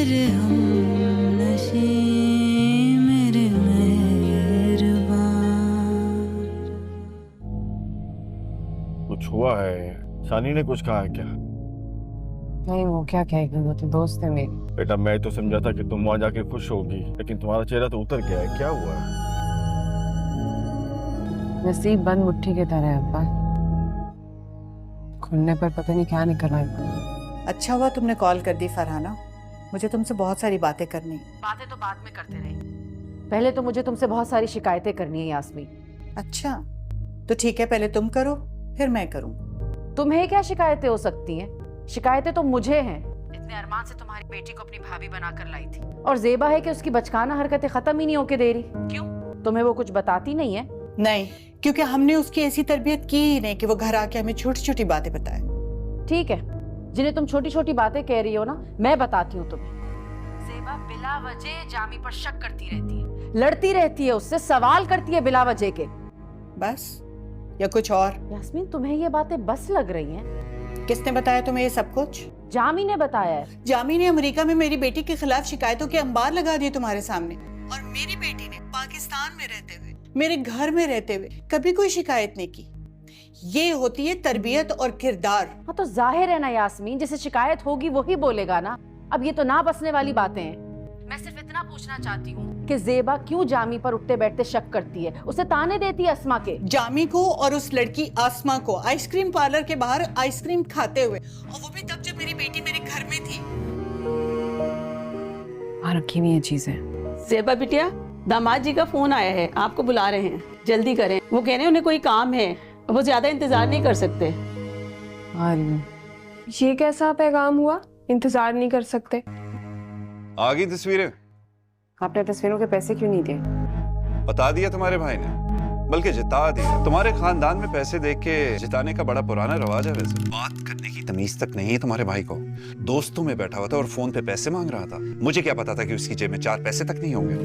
मेरे हमनशी मेरे मेहरबान। कुछ हुआ है? शानी ने कुछ कहा है क्या? नहीं, वो क्या कहेगी, वो तो दोस्त है मेरी। बेटा मैं तो समझा था कि तुम वहां जाके खुश होगी, लेकिन तुम्हारा चेहरा तो उतर गया है। क्या हुआ है? नसीब बंद मुट्ठी की तरह है अब्बा, खुलने पर पता नहीं क्या निकल आएगा। अच्छा हुआ तुमने कॉल कर दी फरहाना, मुझे तुमसे बहुत सारी बातें करनी। बातें तो बाद में करते रहे, पहले तो मुझे तुमसे बहुत सारी शिकायतें करनी है यास्मीन। अच्छा तो ठीक है, पहले तुम करो फिर मैं करूं। तुम्हें क्या शिकायतें हो सकती हैं? शिकायतें तो मुझे हैं। इतने अरमान से तुम्हारी बेटी को अपनी भाभी बनाकर लाई थी, और जेबा है कि उसकी बचकाना हरकतें खत्म ही नहीं होके दे रही। क्यों, तुम्हें वो कुछ बताती नहीं है? नहीं, क्योंकि हमने उसकी ऐसी तरबियत की ही नहीं कि वो घर आके हमें छोटी छोटी बातें बताए। ठीक है, जिन्हें तुम छोटी छोटी बातें कह रही हो ना, मैं बताती हूँ तुम्हें। जेबा बिला वजह जामी पर शक करती रहती है, लड़ती रहती है उससे, सवाल करती है बिला वजह के। बस या कुछ और? यास्मीन तुम्हें ये बातें बस लग रही हैं? किसने बताया तुम्हें ये सब कुछ? जामी ने बताया है। जामी ने अमेरिका में मेरी बेटी के खिलाफ शिकायतों के अंबार लगा दिए तुम्हारे सामने, और मेरी बेटी ने पाकिस्तान में रहते हुए, मेरे घर में रहते हुए कभी कोई शिकायत नहीं की। ये होती है तरबियत और किरदार। हाँ तो जाहिर है ना यास्मीन, जिसे शिकायत होगी वही बोलेगा ना। अब ये तो ना बसने वाली बातें हैं। मैं सिर्फ इतना पूछना चाहती हूँ कि जेबा क्यों जामी पर उठते बैठते शक करती है, उसे ताने देती है अस्मा के। जामी को और उस लड़की आसमा को आइसक्रीम पार्लर के बाहर आइसक्रीम खाते हुए, और वो भी तब जब मेरी बेटी मेरे घर में थी। रखी हुई है चीजें। जेबा बिटिया, दामाद जी का फोन आया है, आपको बुला रहे हैं, जल्दी करें। वो कह रहे हैं उन्हें कोई काम है, वो ज्यादा इंतजार नहीं कर सकते। ये कैसा पैगाम हुआ, इंतजार नहीं कर सकते? आ गई तस्वीरें? आपने तस्वीरों के पैसे क्यों नहीं दिए? बता दिया तुम्हारे भाई ने, बल्कि जिता दिया। तुम्हारे खानदान में पैसे देख के जिताने का बड़ा पुराना रवाज है। वैसे बात करने की तमीज तक नहीं है तुम्हारे भाई को। दोस्तों में बैठा हुआ था और फोन पे पैसे मांग रहा था। मुझे क्या पता था कि उसकी जेब में 4 पैसे तक नहीं होंगे।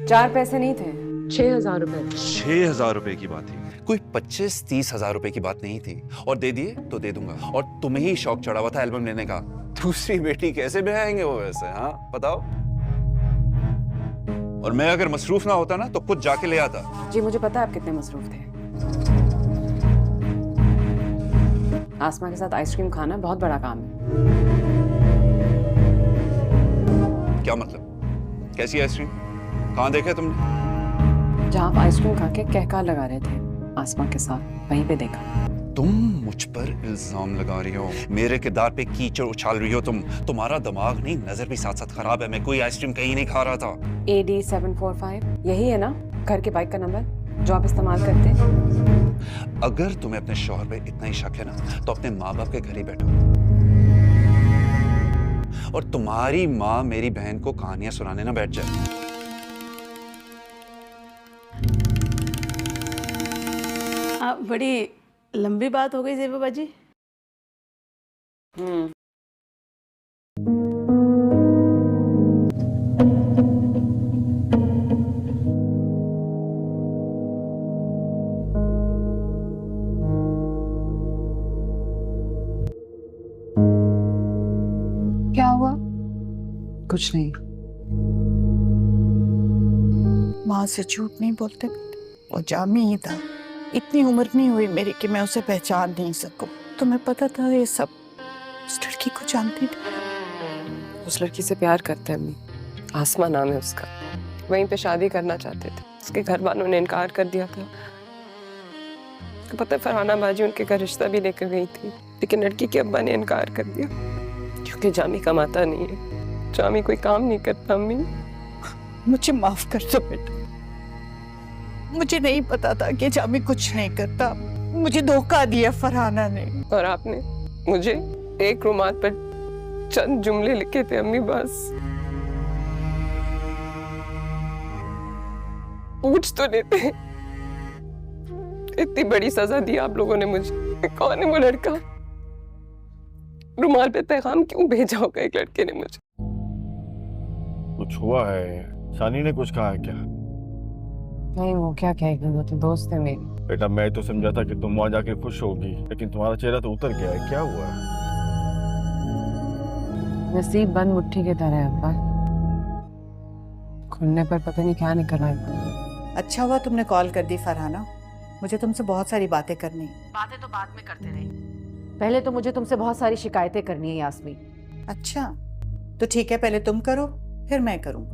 4 पैसे नहीं थे, 6,000 रुपए। 6,000 रुपए की बात थी, कोई 25-30 हजार रुपए की बात नहीं थी। और दे दिए तो दे दूंगा। और तुम्हें ही शौक चढ़ा हुआ था एल्बम लेने का। दूसरी बेटी कैसे ब्याएंगे वो वैसे? हाँ बताओ। और मैं अगर मसरूफ ना होता ना तो खुद जाके ले आता। जी मुझे पता है आप कितने मसरूफ थे। आसमा के साथ आइसक्रीम खाना बहुत बड़ा काम है। क्या मतलब? कैसी आइसक्रीम? कहाँ देखा तुमने? जहाँ आप आइसक्रीम खा के कहका लगा रहे थे आसमा के साथ, वहीं पे देखा। तुम मुझ पर इल्जाम लगा रही हो, मेरे किरदार पे कीचड़ उछाल रही हो तुम। तुम्हारा दिमाग नहीं, नजर भी साथ साथ खराब है। मैं कोई आइसक्रीम कहीं नहीं खा रहा था। AD745 यही है ना घर के बाइक का नंबर जो आप इस्तेमाल करते हैं? अगर तुम्हें अपने शौहर पे इतना ही शक है ना, तो अपने माँ बाप के घर ही बैठो। और तुम्हारी माँ मेरी बहन को कहानियां सुनाने ना बैठ जाए। बड़ी लंबी बात हो गई जेबा बाजी। क्या हुआ? कुछ नहीं। माँ से झूठ नहीं बोलते, वो जामी ही था। इतनी उम्र नहीं हुई मेरी कि मैं उसे पहचान नहीं सकूं। तुम्हें पता था ये सब? उस लड़की को जानती थी? उस लड़की से प्यार करते हैं अम्मी, आसमा नाम है उसका। वहीं पे शादी करना चाहते थे, उसके घर वालों ने इनकार कर दिया था। तो पता है फरहाना बाजी उनके घर रिश्ता भी लेकर गई थी, लेकिन लड़की के अब्बा ने इनकार कर दिया क्योंकि जामी कमाता नहीं है। जामी कोई काम नहीं करता। अम्मी मुझे माफ कर दो बेटा, मुझे नहीं पता था कि जामी कुछ नहीं करता। मुझे धोखा दिया फरहाना ने। और आपने मुझे एक रुमाल पर चंद जुमले लिखे थे अम्मी, बस। पूछ तो लेते। इतनी बड़ी सजा दी आप लोगों ने मुझे। कौन है वो लड़का? रुमाल पे पैगाम क्यों भेजा होगा एक लड़के ने मुझे? कुछ हुआ है? शानी ने कुछ कहा है क्या? नहीं, वो क्या कहेगी, वो तो दोस्त है मेरी। बेटा मैं तो समझा था कि तुम वहां जाके खुश होगी, लेकिन तुम्हारा चेहरा तो उतर गया है। क्या हुआ है? नसीब बंद मुट्ठी की तरह है अब्बा, खुलने पर पता नहीं क्या निकल आएगा। अच्छा हुआ तुमने कॉल कर दी फरहाना, मुझे तुमसे बहुत सारी बातें करनी। बातें तो बाद में करते रहे, पहले तो मुझे तुमसे बहुत सारी शिकायतें करनी है यास्मीन। अच्छा तो ठीक है, पहले तुम करो फिर मैं करूँ।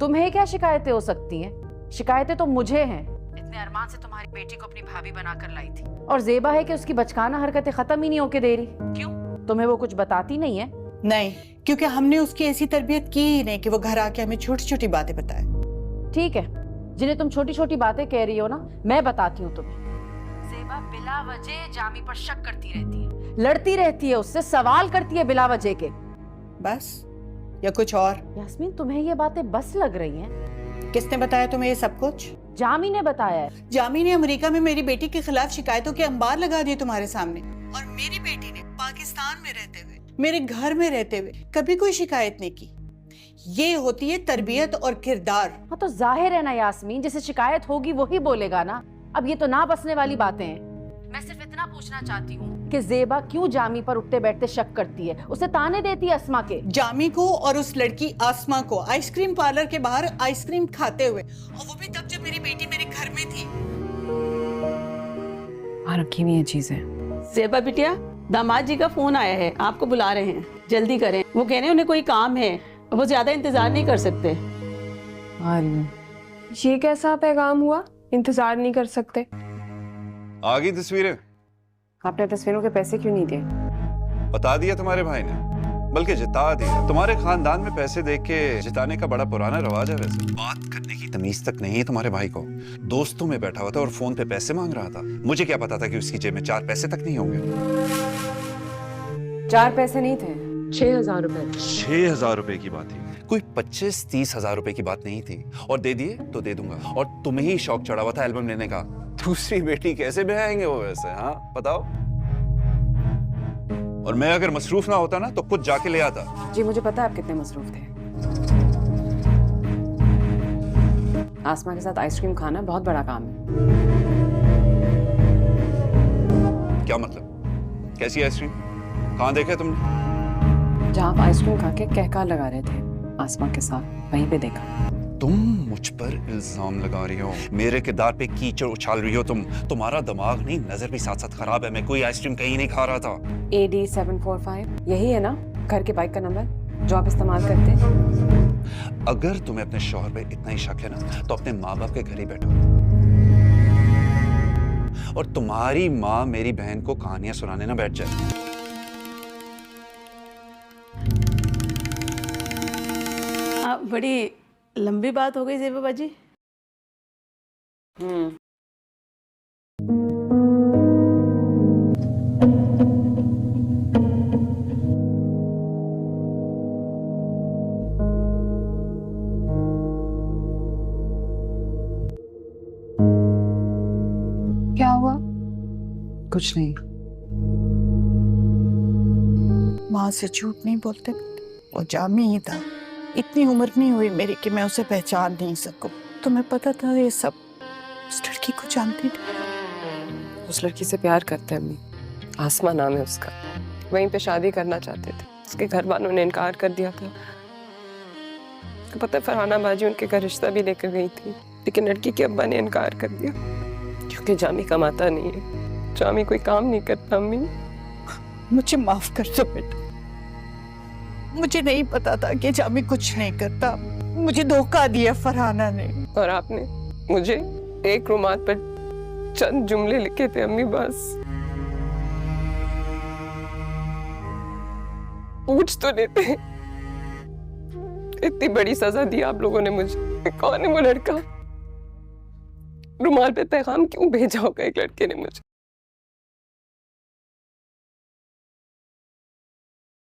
तुम्हें क्या शिकायतें हो सकती हैं? शिकायतें तो मुझे हैं। इतने अरमान से तुम्हारी बेटी को अपनी भाभी बनाकर लाई थी, और जेबा है कि उसकी बचकाना हरकतें खत्म ही नहीं होके दे रही। क्यों? तुम्हें वो कुछ बताती नहीं है? नहीं, क्योंकि हमने उसकी ऐसी तरबियत की ही नहीं कि वो घर आके हमें छोटी छोटी बातें बताए। ठीक है, जिन्हें तुम छोटी छोटी बातें कह रही हो ना, मैं बताती हूँ तुम्हें। जेबा बिला वजह जामी पर शक करती रहती है, लड़ती रहती है उससे, सवाल करती है बिला वजह के। बस या कुछ और? यास्मीन, तुम्हें ये बातें बस लग रही हैं? किसने बताया तुम्हें ये सब कुछ? जामी ने बताया है। जामी ने अमेरिका में मेरी बेटी के खिलाफ शिकायतों के अंबार लगा दिए तुम्हारे सामने, और मेरी बेटी ने पाकिस्तान में रहते हुए, मेरे घर में रहते हुए कभी कोई शिकायत नहीं की। ये होती है तरबियत और किरदार। हाँ तो जाहिर है ना यास्मीन, जिसे शिकायत होगी वही बोलेगा ना। अब ये तो ना बसने वाली बातें हैं। मैं सिर्फ इतना पूछना चाहती हूँ कि जेबा क्यों जामी पर उठते बैठते शक करती है, उसे ताने देती है अस्मा के। जामी को और उस लड़की आसमा को आइसक्रीम पार्लर के बाहर आइसक्रीम खाते हुए, और वो भी तब जब मेरी बेटी मेरे घर में थी। रखी हुई ये चीजें। जेबा बिटिया, दामाद जी का फोन आया है, आपको बुला रहे हैं, जल्दी करें। वो कह रहे हैं उन्हें कोई काम है, वो ज्यादा इंतजार नहीं कर सकते। ये कैसा पैगाम हुआ, इंतजार नहीं कर सकते? आ गई तस्वीरें? आपने तस्वीरों के पैसे क्यों नहीं दिए? बता दिया तुम्हारे भाई ने, बल्कि जिता दिया। तुम्हारे खानदान में पैसे देख के जिताने का बड़ा पुराना रवाज है। वैसे बात करने की तमीज तक नहीं है तुम्हारे भाई को। दोस्तों में बैठा हुआ था और फोन पे पैसे मांग रहा था। मुझे क्या पता था कि उसकी जेब में 4 पैसे तक नहीं होंगे। 4 पैसे नहीं थे, 6,000 रुपए। 6,000 रुपए की बात थी, कोई 25-30 हजार रुपए की बात नहीं थी। और दे दिए तो दे दूंगा। और तुम्हें ही शौक चढ़ा हुआ था एल्बम लेने का। दूसरी बेटी कैसे ब्याएंगे वो वैसे? हाँ बताओ। और मैं अगर मसरूफ ना होता ना तो खुद जाके ले आता। जी मुझे पता है आप कितने मसरूफ थे। आसमा के साथ आइसक्रीम खाना बहुत बड़ा काम है। क्या मतलब? कैसी आइसक्रीम? कहाँ देखा तुमने? जहाँ आप आइसक्रीम खा के कहका लगा रहे थे आसमा के साथ, वहीं पे देखा। तुम मुझ पर इल्जाम लगा रही हो, मेरे किरदार पे कीचड़ उछाल रही हो तुम। तुम्हारा दिमाग नहीं, नजर भी साथ साथ खराब है। मैं कोई आइसक्रीम कहीं नहीं खा रहा था। AD745 यही है ना घर के बाइक का नंबर जो आप इस्तेमाल करते हैं? अगर तुम्हें अपने शौहर पे इतना ही शक है ना तो अपने माँ बाप के घर ही बैठो। और तुम्हारी माँ मेरी बहन को कहानियां सुनाने ना बैठ जाए। बड़ी लंबी बात हो गई जेबा बाजी। क्या हुआ? कुछ नहीं। माँ से झूठ नहीं बोलते, वो जामी ही था। इतनी उम्र नहीं हुई मेरी कि मैं उसे पहचान नहीं सकूं। तुम्हें पता था ये सब? उस लड़की को जानती थी? उस लड़की से प्यार करते हैं अम्मी, आसमा नाम है उसका। वहीं पे शादी करना चाहते थे, उसके घर वालों ने इनकार कर दिया था। तो पता है फरहाना बाजी उनके घर रिश्ता भी लेकर गई थी, लेकिन लड़की के अब्बा ने इनकार कर दिया क्योंकि जामी कमाता नहीं है, जामी कोई काम नहीं करता। अम्मी मुझे माफ कर दो बेटा, मुझे नहीं पता था कि जामी कुछ नहीं करता। मुझे धोखा दिया फरहाना ने। और आपने मुझे एक रुमाल पर चंद जुमले लिखे थे अम्मी, बस। पूछ तो लेते। इतनी बड़ी सजा दी आप लोगों ने मुझे। कौन है वो लड़का? रुमाल पे पैगाम क्यों भेजा होगा एक लड़के ने मुझे?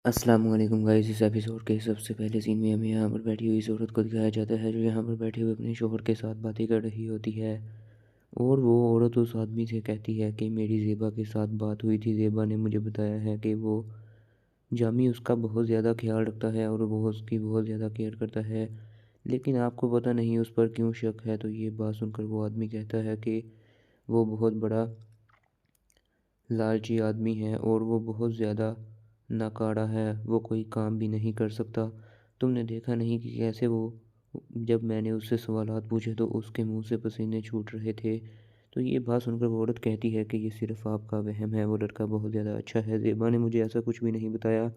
अस्सलाम वालेकुम गाइस। इस एपिसोड के सबसे पहले सीन में हमें यहाँ पर बैठी हुई इस औरत को दिखाया जाता है जो यहाँ पर बैठे हुए अपने शोहर के साथ बातें कर रही होती है। और वो औरत उस आदमी से कहती है कि मेरी ज़ेबा के साथ बात हुई थी, ज़ेबा ने मुझे बताया है कि वो जामी उसका बहुत ज़्यादा ख्याल रखता है और वो उसकी बहुत ज़्यादा केयर करता है, लेकिन आपको पता नहीं उस पर क्यों शक है। तो ये बात सुनकर वो आदमी कहता है कि वो बहुत बड़ा लालची आदमी है और वो बहुत ज़्यादा नाकारा है, वो कोई काम भी नहीं कर सकता। तुमने देखा नहीं कि कैसे वो, जब मैंने उससे सवालात पूछे तो उसके मुंह से पसीने छूट रहे थे। तो ये बात सुनकर वो औरत कहती है कि ये सिर्फ़ आपका वहम है, वो लड़का बहुत ज़्यादा अच्छा है, ज़ेबा ने मुझे ऐसा कुछ भी नहीं बताया।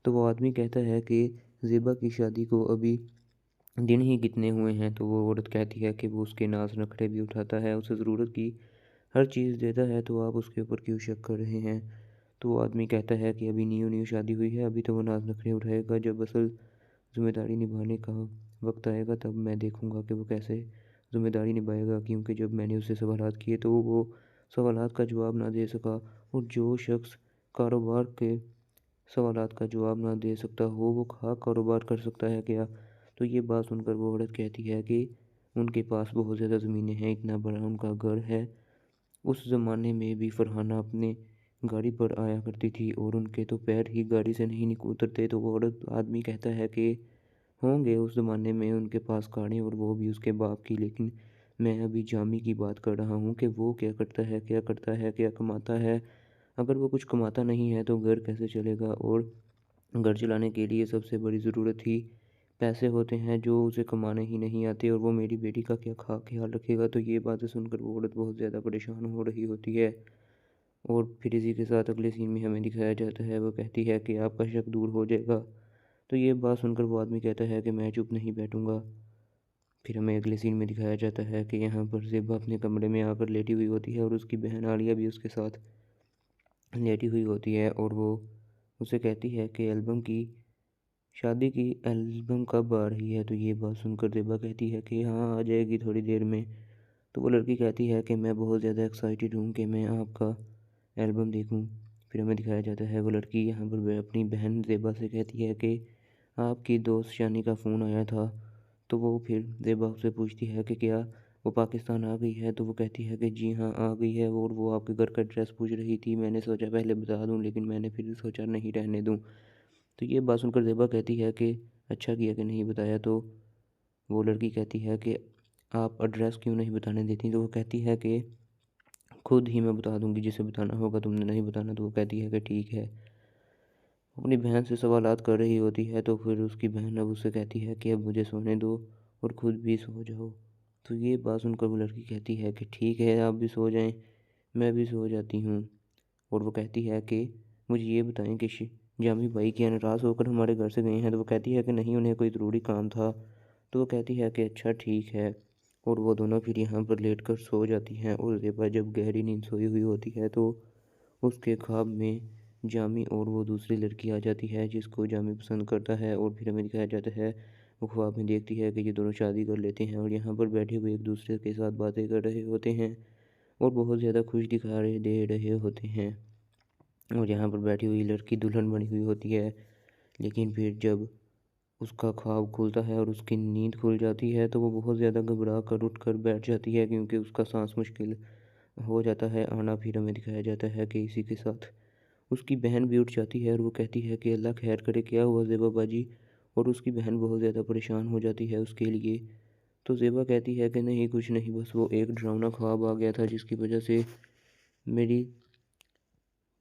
तो वो आदमी कहता है कि ज़ेबा की शादी को अभी दिन ही कितने हुए हैं। तो वो औरत कहती है कि वो उसके नाज़ नखरे भी उठाता है, उसे ज़रूरत की हर चीज़ देता है, तो आप उसके ऊपर क्यों शक कर रहे हैं। तो वो आदमी कहता है कि अभी न्यू न्यू शादी हुई है, अभी तो वो नाज़ नखरे उठाएगा, जब असल ज़िम्मेदारी निभाने का वक्त आएगा तब मैं देखूंगा कि वो कैसे ज़िम्मेदारी निभाएगा। क्योंकि जब मैंने उससे सवालात किए तो वो सवालात का जवाब ना दे सका, और जो शख्स कारोबार के सवालात का जवाब ना दे सकता हो वो खाक कारोबार कर सकता है क्या। तो ये बात सुनकर वो औरत कहती है कि उनके पास बहुत ज़्यादा ज़मीनें हैं, इतना बड़ा उनका घर है। उस ज़माने में भी फरहाना अपने गाड़ी पर आया करती थी और उनके तो पैर ही गाड़ी से नहीं उतरते। तो वो औरत आदमी कहता है कि होंगे उस ज़माने में उनके पास कारें, और वो भी उसके बाप की, लेकिन मैं अभी जामी की बात कर रहा हूँ कि वो क्या करता है, क्या करता है, क्या कमाता है। अगर वो कुछ कमाता नहीं है तो घर कैसे चलेगा, और घर चलाने के लिए सबसे बड़ी ज़रूरत ही पैसे होते हैं, जो उसे कमाने ही नहीं आते, और वो मेरी बेटी का क्या ख्याल रखेगा। तो ये बातें सुनकर वो औरत बहुत ज़्यादा परेशान हो रही होती है। और फिर इसी के साथ अगले सीन में हमें दिखाया जाता है, वो कहती है कि आपका शक दूर हो जाएगा। तो ये बात सुनकर वो आदमी कहता है कि मैं चुप नहीं बैठूंगा। फिर हमें अगले सीन में दिखाया जाता है कि यहाँ पर ज़ेबा अपने कमरे में आकर लेटी हुई होती है, और उसकी बहन आलिया भी उसके साथ लेटी हुई होती है, और वो उसे कहती है कि शादी की एल्बम कब आ रही है। तो ये बात सुनकर ज़ेबा कहती है कि हाँ आ जाएगी थोड़ी देर में। तो वो लड़की कहती है कि मैं बहुत ज़्यादा एक्साइटेड हूँ कि मैं आपका एल्बम देखूँ। फिर हमें दिखाया जाता है वो लड़की यहाँ पर अपनी बहन ज़ेबा से कहती है कि आपकी दोस्त शानी का फ़ोन आया था। तो वो फिर ज़ेबा उससे पूछती है कि क्या वो पाकिस्तान आ गई है। तो वो कहती है कि जी हाँ आ गई है, और वो आपके घर का एड्रेस पूछ रही थी, मैंने सोचा पहले बता दूं, लेकिन मैंने फिर सोचा नहीं रहने दूं। तो ये बात सुनकर ज़ेबा कहती है कि अच्छा किया कि नहीं बताया। तो वो लड़की कहती है कि आप एड्रेस क्यों नहीं बताने देती। तो वो कहती है कि खुद ही मैं बता दूंगी जिसे बताना होगा, तुमने नहीं बताना। तो वो कहती है कि ठीक है। अपनी बहन से सवालात कर रही होती है, तो फिर उसकी बहन अब उससे कहती है कि अब मुझे सोने दो और खुद भी सो जाओ। तो ये बात सुनकर वो लड़की कहती है कि ठीक है आप भी सो जाएं, मैं भी सो जाती हूँ। और वो कहती है कि मुझे ये बताएं कि जामी भाई क्या नाराज़ होकर हमारे घर से गए हैं। तो वो कहती है कि नहीं, उन्हें कोई ज़रूरी काम था। तो वो कहती है कि अच्छा ठीक है। और वो दोनों फिर यहाँ पर लेट कर सो जाती हैं, और ज़ेबा जब गहरी नींद सोई हुई होती है तो उसके ख्वाब में जामी और वो दूसरी लड़की आ जाती है जिसको जामी पसंद करता है। और फिर हमें दिखाया जाता है वो ख्वाब में देखती है कि ये दोनों शादी कर लेते हैं, और यहाँ पर बैठे हुए एक दूसरे के साथ बातें कर रहे होते हैं, और बहुत ज़्यादा खुश दिखा दे रहे होते हैं। और यहाँ पर बैठी हुई लड़की दुल्हन बनी हुई होती है। लेकिन फिर जब उसका ख्वाब खुलता है और उसकी नींद खुल जाती है तो वो बहुत ज़्यादा घबरा कर उठ कर बैठ जाती है, क्योंकि उसका सांस मुश्किल हो जाता है आना। फिर हमें दिखाया जाता है कि इसी के साथ उसकी बहन भी उठ जाती है, और वो कहती है कि अल्लाह खैर करे, क्या हुआ ज़ेबा बाजी। और उसकी बहन बहुत ज़्यादा परेशान हो जाती है उसके लिए। तो ज़ेबा कहती है कि नहीं कुछ नहीं, बस वो एक डरावना ख्वाब आ गया था जिसकी वजह से मेरी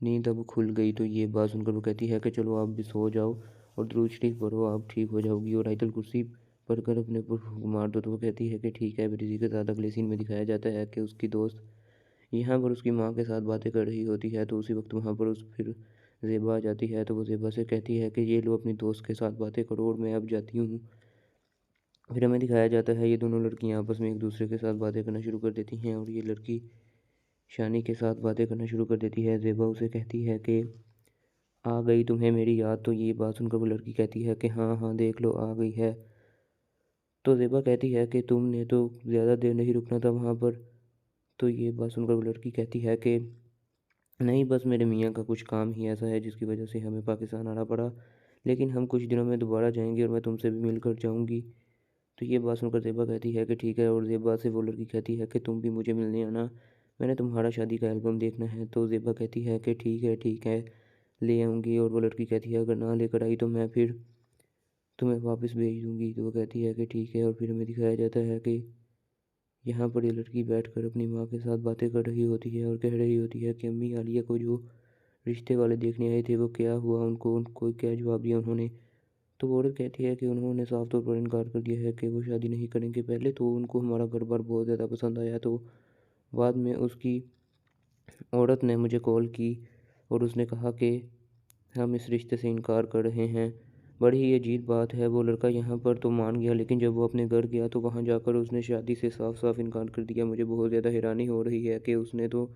नींद अब खुल गई। तो ये बात सुनकर वो कहती है कि चलो आप भी सो जाओ और दुरूद शरीफ पढ़ो, आप ठीक हो जाओगी, और आयतल कुर्सी पढ़कर अपने ऊपर मार दो। तो वो कहती है कि ठीक है। फिर इसी के साथ अगले सीन में दिखाया जाता है कि उसकी दोस्त यहाँ पर उसकी माँ के साथ बातें कर रही होती है। तो उसी वक्त वहाँ पर उस फिर ज़ेबा आ जाती है। तो वो ज़ेबा से कहती है कि ये लो अपनी दोस्त के साथ बातें करो और मैं अब जाती हूँ। फिर हमें दिखाया जाता है ये दोनों लड़कियाँ आपस में एक दूसरे के साथ बातें करना शुरू कर देती हैं, और ये लड़की शानी के साथ बातें करना शुरू कर देती है। ज़ेबा उसे कहती है कि आ गई तुम्हें मेरी याद। तो ये बात सुनकर वो लड़की कहती है कि हाँ हाँ देख लो आ गई है। तो ज़ेबा कहती है कि तुमने तो ज़्यादा देर नहीं रुकना था वहाँ पर। तो ये बात सुनकर वो लड़की कहती है कि नहीं, बस मेरे मियाँ का कुछ काम ही ऐसा है जिसकी वजह से हमें पाकिस्तान आना पड़ा, लेकिन हम कुछ दिनों में दोबारा जाएंगे और मैं तुमसे भी मिलकर जाऊंगी। तो ये बात सुनकर ज़ेबा कहती है कि ठीक है। और ज़ेबा से वो लड़की कहती है कि तुम भी मुझे मिलने आना, मैंने तुम्हारा शादी का एल्बम देखना है। तो ज़ेबा कहती है कि ठीक है ले आऊँगी। और वो लड़की कहती है अगर ना लेकर आई तो मैं फिर तुम्हें वापस भेज दूँगी। तो वो कहती है कि ठीक है। और फिर हमें दिखाया जाता है कि यहाँ पर ये लड़की बैठकर अपनी माँ के साथ बातें कर रही होती है और कह रही होती है कि अम्मी आलिया को जो रिश्ते वाले देखने आए थे, वो क्या हुआ, उनको क्या जवाब दिया उन्होंने। तो वो औरत कहती है कि उन्होंने साफ तौर पर इनकार कर दिया है कि वो शादी नहीं करेंगे। पहले तो उनको हमारा घर-बार बहुत ज़्यादा पसंद आया, तो बाद में उसकी औरत ने मुझे कॉल की और उसने कहा कि हम इस रिश्ते से इनकार कर रहे हैं। बड़ी ही अजीब बात है, वो लड़का यहाँ पर तो मान गया, लेकिन जब वो अपने घर गया तो वहाँ जाकर उसने शादी से साफ-साफ इनकार कर दिया। मुझे बहुत ज़्यादा हैरानी हो रही है कि उसने तो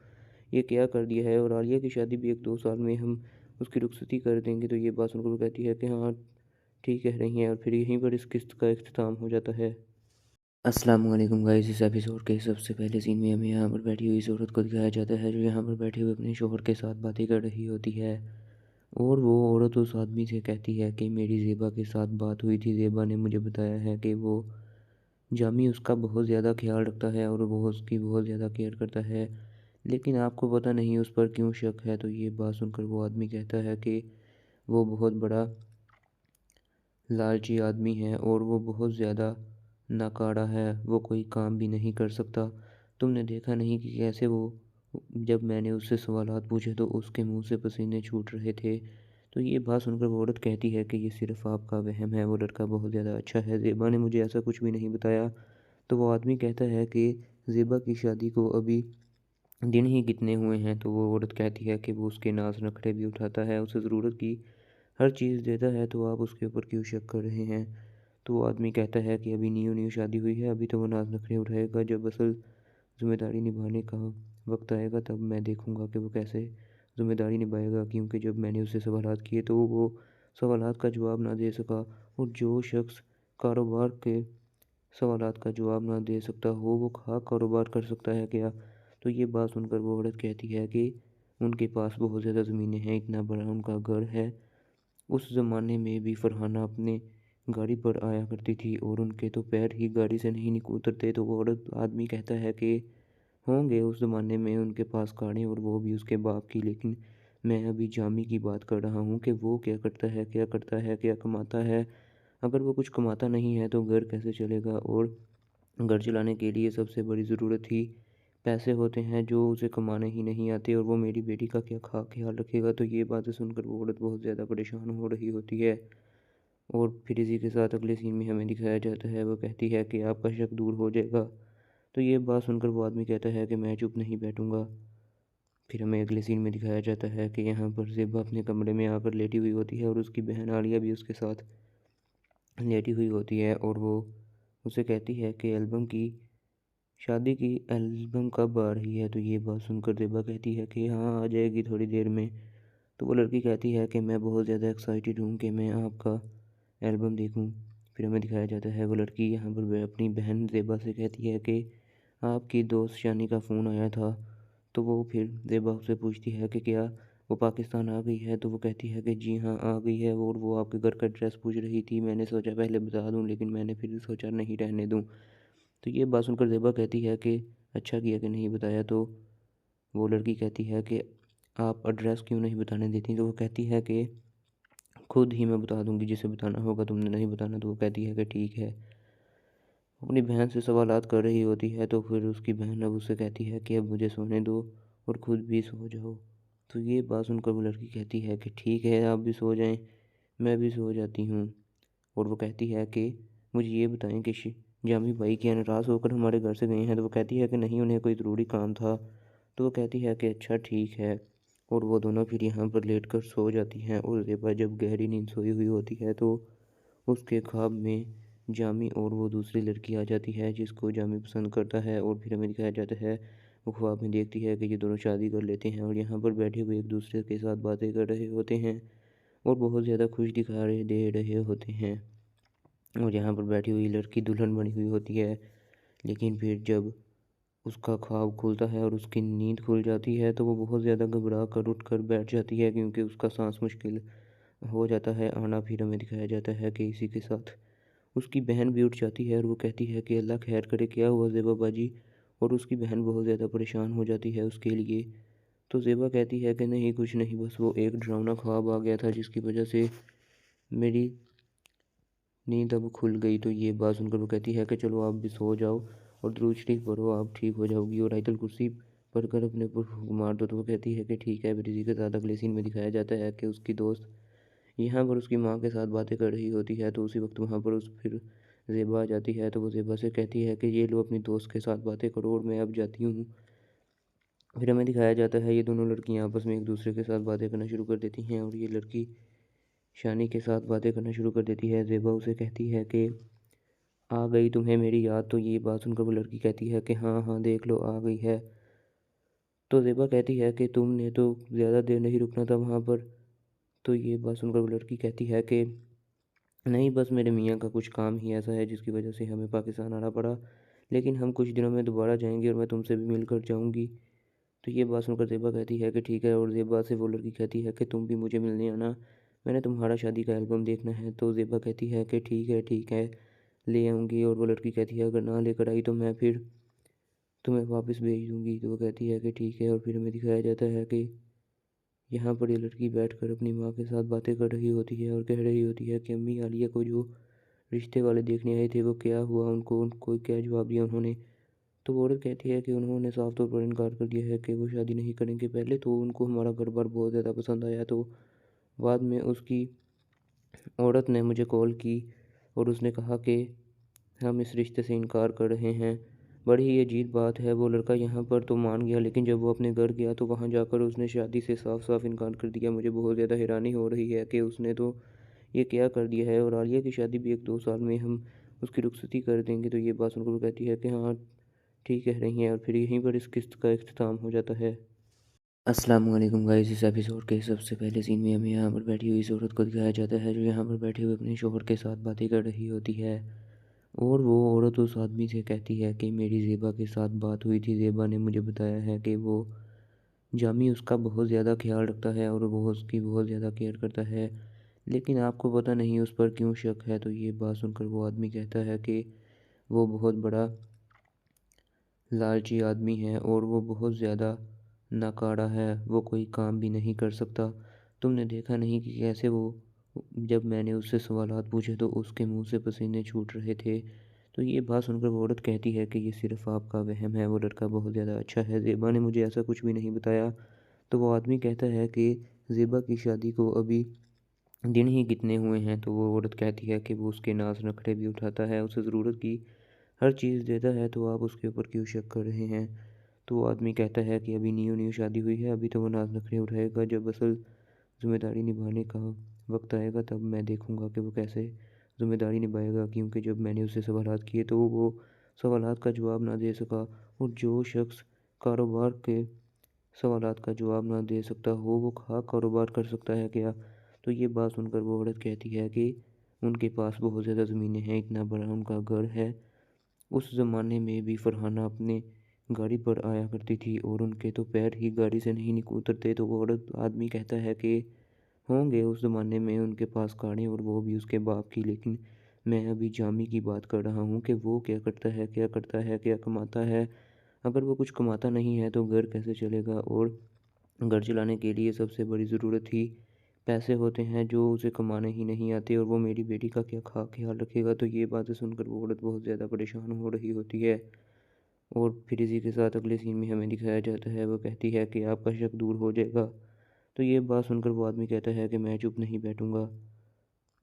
ये क्या कर दिया है, और आलिया की शादी भी 1-2 साल में हम उसकी रुखसती कर देंगे। तो ये बात सुनकर वो कहती है कि हाँ, ठीक कह रही हैं, और फिर यहीं पर इस किस्त का इख्तिताम हो जाता है। अस्सलाम वालेकुम गाइस, इस एपिसोड के सबसे पहले सीन में हमें यहाँ पर बैठी हुई इस औरत को दिखाया जाता है जो यहाँ पर बैठे हुए अपने शौहर के साथ बातें कर रही होती है। और वो औरत उस आदमी से कहती है कि मेरी ज़ेबा के साथ बात हुई थी, ज़ेबा ने मुझे बताया है कि वो जामी उसका बहुत ज़्यादा ख्याल रखता है और वो उसकी बहुत ज़्यादा केयर करता है, लेकिन आपको पता नहीं उस पर क्यों शक है। तो ये बात सुनकर वो आदमी कहता है कि वो बहुत बड़ा लालची आदमी है और वो बहुत ज़्यादा नाकारा है, वो कोई काम भी नहीं कर सकता। तुमने देखा नहीं कि कैसे वो, जब मैंने उससे सवालात पूछे तो उसके मुंह से पसीने छूट रहे थे। तो ये बात सुनकर वो औरत कहती है कि ये सिर्फ़ आपका वहम है, वो लड़का बहुत ज़्यादा अच्छा है, ज़ेबा ने मुझे ऐसा कुछ भी नहीं बताया। तो वो आदमी कहता है कि ज़ेबा की शादी को अभी दिन ही कितने हुए हैं। तो वो औरत कहती है कि वो उसके नाज़ नखरे भी उठाता है, उसे ज़रूरत की हर चीज़ देता है, तो आप उसके ऊपर क्यों शक कर रहे हैं। तो वो आदमी कहता है कि अभी न्यू शादी हुई है, अभी तो वो नाज़ नखरे उठाएगा, जब असल ज़िम्मेदारी निभाने का वक्त आएगा तब मैं देखूंगा कि वो कैसे ज़िम्मेदारी निभाएगा। क्योंकि जब मैंने उससे सवालात किए तो वो सवालात का जवाब ना दे सका, और जो शख्स कारोबार के सवालात का जवाब ना दे सकता हो वो खा कारोबार कर सकता है क्या। तो ये बात सुनकर वो औरत कहती है कि उनके पास बहुत ज़्यादा ज़मीनें हैं, इतना बड़ा उनका घर है। उस ज़माने में भी फरहाना अपने गाड़ी पर आया करती थी और उनके तो पैर ही गाड़ी से नहीं उतरते। तो वो औरत आदमी कहता है कि होंगे उस ज़माने में उनके पास कारें, और वो भी उसके बाप की, लेकिन मैं अभी जामी की बात कर रहा हूँ कि वो क्या करता है, क्या कमाता है। अगर वो कुछ कमाता नहीं है तो घर कैसे चलेगा, और घर चलाने के लिए सबसे बड़ी ज़रूरत ही पैसे होते हैं जो उसे कमाने ही नहीं आते, और वो मेरी बेटी का क्या ख्याल रखेगा। तो ये बातें सुनकर वो औरत बहुत ज़्यादा परेशान हो रही होती है। और फिर इसी के साथ अगले सीन में हमें दिखाया जाता है, वो कहती है कि आपका शक दूर हो जाएगा। तो ये बात सुनकर वो आदमी कहता है कि मैं चुप नहीं बैठूंगा। फिर हमें अगले सीन में दिखाया जाता है कि यहाँ पर ज़ेबा अपने कमरे में आकर लेटी हुई होती है और उसकी बहन आलिया भी उसके साथ लेटी हुई होती है, और वो उसे कहती है कि शादी की एल्बम कब आ रही है। तो ये बात सुनकर ज़ेबा कहती है कि हाँ, आ जाएगी थोड़ी देर में। तो वो लड़की कहती है कि मैं बहुत ज़्यादा एक्साइटेड हूँ कि मैं आपका एल्बम देखूँ। फिर हमें दिखाया जाता है वो लड़की यहाँ पर अपनी बहन ज़ेबा से कहती है कि आपकी दोस्त शानी का फ़ोन आया था। तो वो फिर ज़ेबा उससे पूछती है कि क्या वो पाकिस्तान आ गई है। तो वो कहती है कि जी हाँ, आ गई है, और वो आपके घर का एड्रेस पूछ रही थी। मैंने सोचा पहले बता दूँ, लेकिन मैंने फिर सोचा नहीं, रहने दूँ। तो ये बात सुनकर ज़ेबा कहती है कि अच्छा किया कि नहीं बताया। तो वो लड़की कहती है कि आप एड्रेस क्यों नहीं बताने देती। तो वो कहती है कि खुद ही मैं बता दूंगी जिसे बताना होगा, तुमने नहीं बताना। तो वो कहती है कि ठीक है। अपनी बहन से सवालात कर रही होती है, तो फिर उसकी बहन अब उससे कहती है कि अब मुझे सोने दो और खुद भी सो जाओ। तो ये बात सुनकर वो लड़की कहती है कि ठीक है, आप भी सो जाएं, मैं भी सो जाती हूँ। और वो कहती है कि मुझे ये बताएं कि जामी भाई क्या नाराज़ होकर हमारे घर से गए हैं। तो वो कहती है कि नहीं, उन्हें कोई ज़रूरी काम था। तो वो कहती है कि अच्छा ठीक है, और वो दोनों फिर यहाँ पर लेट कर सो जाती हैं। और ज़ेबा जब गहरी नींद सोई हुई होती है तो उसके ख्वाब में जामी और वो दूसरी लड़की आ जाती है जिसको जामी पसंद करता है। और फिर हमें दिखाया जाता है वो ख्वाब में देखती है कि ये दोनों शादी कर लेते हैं और यहाँ पर बैठे हुए एक दूसरे के साथ बातें कर रहे होते हैं और बहुत ज़्यादा खुश दे रहे होते हैं। और यहाँ पर बैठी हुई लड़की दुल्हन बनी हुई होती है। लेकिन फिर जब उसका ख्वाब खुलता है और उसकी नींद खुल जाती है तो वो बहुत ज़्यादा घबरा कर उठ कर बैठ जाती है, क्योंकि उसका सांस मुश्किल हो जाता है आना। फिर हमें दिखाया जाता है कि इसी के साथ उसकी बहन भी उठ जाती है और वो कहती है कि अल्लाह खैर करे, क्या हुआ ज़ेबा बाजी। और उसकी बहन बहुत ज़्यादा परेशान हो जाती है उसके लिए। तो ज़ेबा कहती है कि नहीं, कुछ नहीं, बस वो एक डरावना ख्वाब आ गया था जिसकी वजह से मेरी नींद अब खुल गई। तो ये बात सुनकर वो कहती है कि चलो आप भी सो जाओ और दुरूद शरीफ पढ़ो, आप ठीक हो जाओगी। और आयतुल कुर्सी पढ़कर अपने ऊपर फूंक मार दो। तो वो कहती है कि ठीक है। फिर इसी के साथ अगले सीन में दिखाया जाता है कि उसकी दोस्त यहाँ पर उसकी माँ के साथ बातें कर रही होती है। तो उसी वक्त वहाँ पर उस फिर ज़ेबा आ जाती है। तो वो ज़ेबा से कहती है कि ये लो अपनी दोस्त के साथ बातें करो और मैं अब जाती हूँ। फिर हमें दिखाया जाता है ये दोनों लड़कियाँ आपस में एक दूसरे के साथ बातें करना शुरू कर देती हैं और ये लड़की शानी के साथ बातें करना शुरू कर देती है। ज़ेबा उसे कहती है कि आ गई तुम्हें मेरी याद। तो ये बात सुनकर वो लड़की कहती है कि हाँ हाँ देख लो आ गई है। तो ज़ेबा कहती है कि तुमने तो ज़्यादा देर नहीं रुकना था वहाँ पर। तो ये बात सुनकर वो लड़की कहती है कि नहीं, बस मेरे मियाँ का कुछ काम ही ऐसा है जिसकी वजह से हमें पाकिस्तान आना पड़ा, लेकिन हम कुछ दिनों में दोबारा जाएंगे और मैं तुमसे भी मिलकर जाऊंगी। तो ये बात सुनकर ज़ेबा कहती है कि ठीक है। और ज़ेबा से वो लड़की कहती है कि तुम भी मुझे मिलने आना, मैंने तुम्हारा शादी का एल्बम देखना है। तो ज़ेबा कहती है कि ठीक है ले आऊँगी। और वो लड़की कहती है अगर ना लेकर आई तो मैं फिर तुम्हें वापस भेज दूँगी। तो वो कहती है कि ठीक है। और फिर हमें दिखाया जाता है कि यहाँ पर ये लड़की बैठकर अपनी माँ के साथ बातें कर रही होती है और कह रही होती है कि अम्मी आलिया को जो रिश्ते वाले देखने आए थे वो क्या हुआ, उनको क्या जवाब दिया उन्होंने। तो वो औरत कहती है कि उन्होंने साफ तौर पर इनकार कर दिया है कि वो शादी नहीं करेंगे। पहले तो उनको हमारा घर बार बहुत ज़्यादा पसंद आया, तो बाद में उसकी औरत ने मुझे कॉल की और उसने कहा कि हम इस रिश्ते से इनकार कर रहे हैं। बड़ी ही अजीब बात है। वो लड़का यहाँ पर तो मान गया, लेकिन जब वो अपने घर गया तो वहाँ जाकर उसने शादी से साफ साफ इनकार कर दिया। मुझे बहुत ज़्यादा हैरानी हो रही है कि उसने तो ये क्या कर दिया है। और आलिया की शादी भी 1-2 साल में हम उसकी रुखसती कर देंगे। तो ये बात सुनकर वो कहती है कि हाँ ठीक कह रही हैं। और फिर यहीं पर इस किस्त का इख्तिताम हो जाता है। अस्सलाम वालेकुम गाइस। इस एपिसोड के सबसे पहले सीन में हमें यहाँ पर बैठी हुई इस औरत को दिखाया जाता है जो यहाँ पर बैठे हुए अपने शोहर के साथ बातें कर रही होती है। और वो औरत उस आदमी से कहती है कि मेरी ज़ेबा के साथ बात हुई थी, ज़ेबा ने मुझे बताया है कि वो जामी उसका बहुत ज़्यादा ख्याल रखता है और वो उसकी बहुत ज़्यादा केयर करता है, लेकिन आपको पता नहीं उस पर क्यों शक है। तो ये बात सुनकर वो आदमी कहता है कि वो बहुत बड़ा लालची आदमी है और वो बहुत ज़्यादा नाकारा है, वो कोई काम भी नहीं कर सकता। तुमने देखा नहीं कि कैसे वो, जब मैंने उससे सवालात पूछे तो उसके मुंह से पसीने छूट रहे थे। तो ये बात सुनकर वो औरत कहती है कि ये सिर्फ़ आपका वहम है, वो लड़का बहुत ज़्यादा अच्छा है, ज़ेबा ने मुझे ऐसा कुछ भी नहीं बताया। तो वो आदमी कहता है कि ज़ेबा की शादी को अभी दिन ही कितने हुए हैं। तो वो औरत कहती है कि वो उसके नाज नखरे भी उठाता है, उसे ज़रूरत की हर चीज़ देता है, तो आप उसके ऊपर क्यों शक कर रहे हैं। तो वो आदमी कहता है कि अभी न्यू न्यू शादी हुई है, अभी तो वो नाज नखरे उठाएगा, जब असल ज़िम्मेदारी निभाने का वक्त आएगा तब मैं देखूंगा कि वो कैसे ज़िम्मेदारी निभाएगा। क्योंकि जब मैंने उससे सवालात किए तो वो सवालात का जवाब ना दे सका, और जो शख्स कारोबार के सवालात का जवाब ना दे सकता हो वो खा कारोबार कर सकता है क्या। तो ये बात सुनकर वो औरत कहती है कि उनके पास बहुत ज़्यादा ज़मीनें हैं, इतना बड़ा उनका घर है। उस ज़माने में भी फरहाना अपने गाड़ी पर आया करती थी और उनके तो पैर ही गाड़ी से नहीं उतरते। तो वो औरत आदमी कहता है कि होंगे उस ज़माने में उनके पास गाड़ी, और वो भी उसके बाप की, लेकिन मैं अभी जामी की बात कर रहा हूँ कि वो क्या करता है, क्या कमाता है। अगर वो कुछ कमाता नहीं है तो घर कैसे चलेगा, और घर चलाने के लिए सबसे बड़ी ज़रूरत ही पैसे होते हैं जो उसे कमाने ही नहीं आते, और वो मेरी बेटी का क्या ख्याल रखेगा। तो ये बातें सुनकर वो औरत बहुत ज़्यादा परेशान हो रही होती है। और फिर इसी के साथ अगले सीन में हमें दिखाया जाता है, वो कहती है कि आपका शक दूर हो जाएगा। तो ये बात सुनकर वो आदमी कहता है कि मैं चुप नहीं बैठूंगा।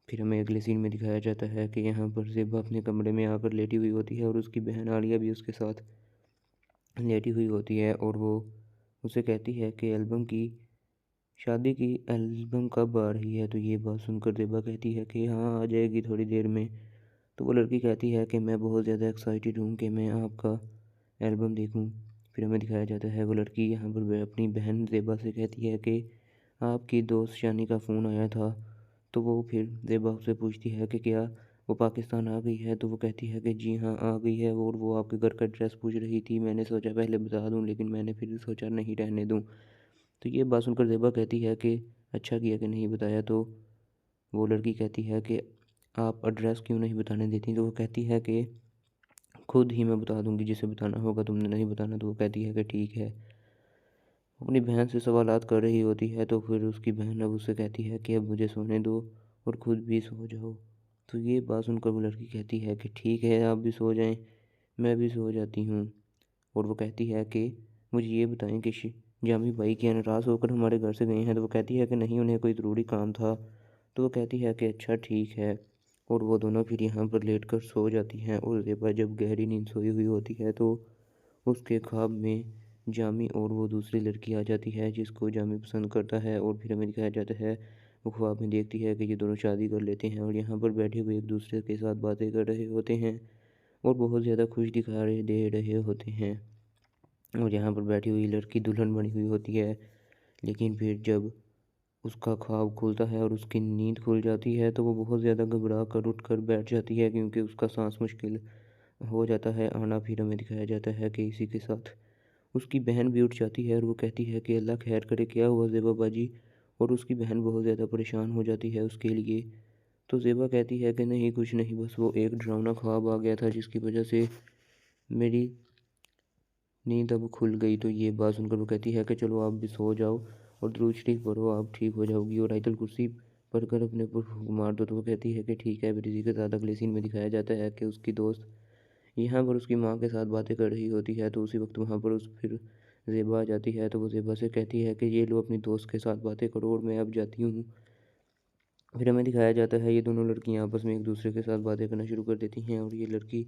फिर हमें अगले सीन में दिखाया जाता है कि यहाँ पर ज़ेबा अपने कमरे में आकर लेटी हुई होती है और उसकी बहन आलिया भी उसके साथ लेटी हुई होती है, और वो उसे कहती है कि शादी की एल्बम कब आ रही है। तो ये बात सुनकर ज़ेबा कहती है कि हाँ आ जाएगी थोड़ी देर में। तो वो लड़की कहती है कि मैं बहुत ज़्यादा एक्साइटेड हूँ कि मैं आपका एल्बम देखूँ। फिर हमें दिखाया जाता है वो लड़की यहाँ पर अपनी बहन ज़ेबा से कहती है कि आपकी दोस्त शानी का फ़ोन आया था। तो वो फिर ज़ेबा उससे पूछती है कि क्या वो पाकिस्तान आ गई है। तो वो कहती है कि जी हाँ आ गई है, और वो आपके घर का एड्रेस पूछ रही थी, मैंने सोचा पहले बता दूँ लेकिन मैंने फिर सोचा नहीं रहने दूँ। तो ये बात सुनकर ज़ेबा कहती है कि अच्छा किया कि नहीं बताया। तो वो लड़की कहती है कि आप एड्रेस क्यों नहीं बताने देती। तो वो कहती है कि खुद ही मैं बता दूंगी जिसे बताना होगा, तुमने नहीं बताना। तो वो कहती है कि ठीक है। अपनी बहन से सवालात कर रही होती है, तो फिर उसकी बहन अब उससे कहती है कि अब मुझे सोने दो और खुद भी सो जाओ। तो ये बात सुनकर वो लड़की कहती है कि ठीक है आप भी सो जाएं, मैं भी सो जाती हूँ। और वो कहती है कि मुझे ये बताएं कि जामी भाई क्या नाराज़ होकर हमारे घर से गए हैं? तो वो कहती है कि नहीं, उन्हें कोई ज़रूरी काम था। तो वो कहती है कि अच्छा ठीक है, और वो दोनों फिर यहाँ पर लेट कर सो जाती हैं। और ज़ेबा जब गहरी नींद सोई हुई होती है तो उसके ख्वाब में जामी और वो दूसरी लड़की आ जाती है जिसको जामी पसंद करता है। और फिर हमें दिखाया जाता है वो ख्वाब में देखती है कि ये दोनों शादी कर लेते हैं और यहाँ पर बैठे हुए एक दूसरे के साथ बातें कर रहे होते हैं और बहुत ज़्यादा खुश दिखाई दे रहे होते हैं। और यहाँ पर बैठी हुई लड़की दुल्हन बनी हुई होती है। लेकिन फिर जब उसका ख्वाब खुलता है और उसकी नींद खुल जाती है तो वो बहुत ज़्यादा घबरा कर उठ कर बैठ जाती है क्योंकि उसका सांस मुश्किल हो जाता है आना। फिर हमें दिखाया जाता है कि इसी के साथ उसकी बहन भी उठ जाती है और वो कहती है कि अल्लाह खैर करे, क्या हुआ ज़ेबा बाजी? और उसकी बहन बहुत ज़्यादा परेशान हो जाती है उसके लिए। तो ज़ेबा कहती है कि नहीं कुछ नहीं, बस वो एक डरावना ख्वाब आ गया था जिसकी वजह से मेरी नींद अब खुल गई। तो ये बात सुनकर वो कहती है कि चलो आप भी सो जाओ और दुरूद शरीफ पढ़ो, आप ठीक हो जाओगी और आयतुल कुर्सी पढ़कर अपने ऊपर फूंक मार दो। तो वो कहती है कि ठीक है। फिर इसी के साथ अगले सीन में दिखाया जाता है कि उसकी दोस्त यहाँ पर उसकी माँ के साथ बातें कर रही होती है। तो उसी वक्त वहाँ पर उस फिर ज़ेबा आ जाती है। तो वो ज़ेबा से कहती है कि ये लो अपनी दोस्त के साथ बातें करो और मैं अब जाती हूँ। फिर हमें दिखाया जाता है ये दोनों लड़कियाँ आपस में एक दूसरे के साथ बातें करना शुरू कर देती हैं और ये लड़की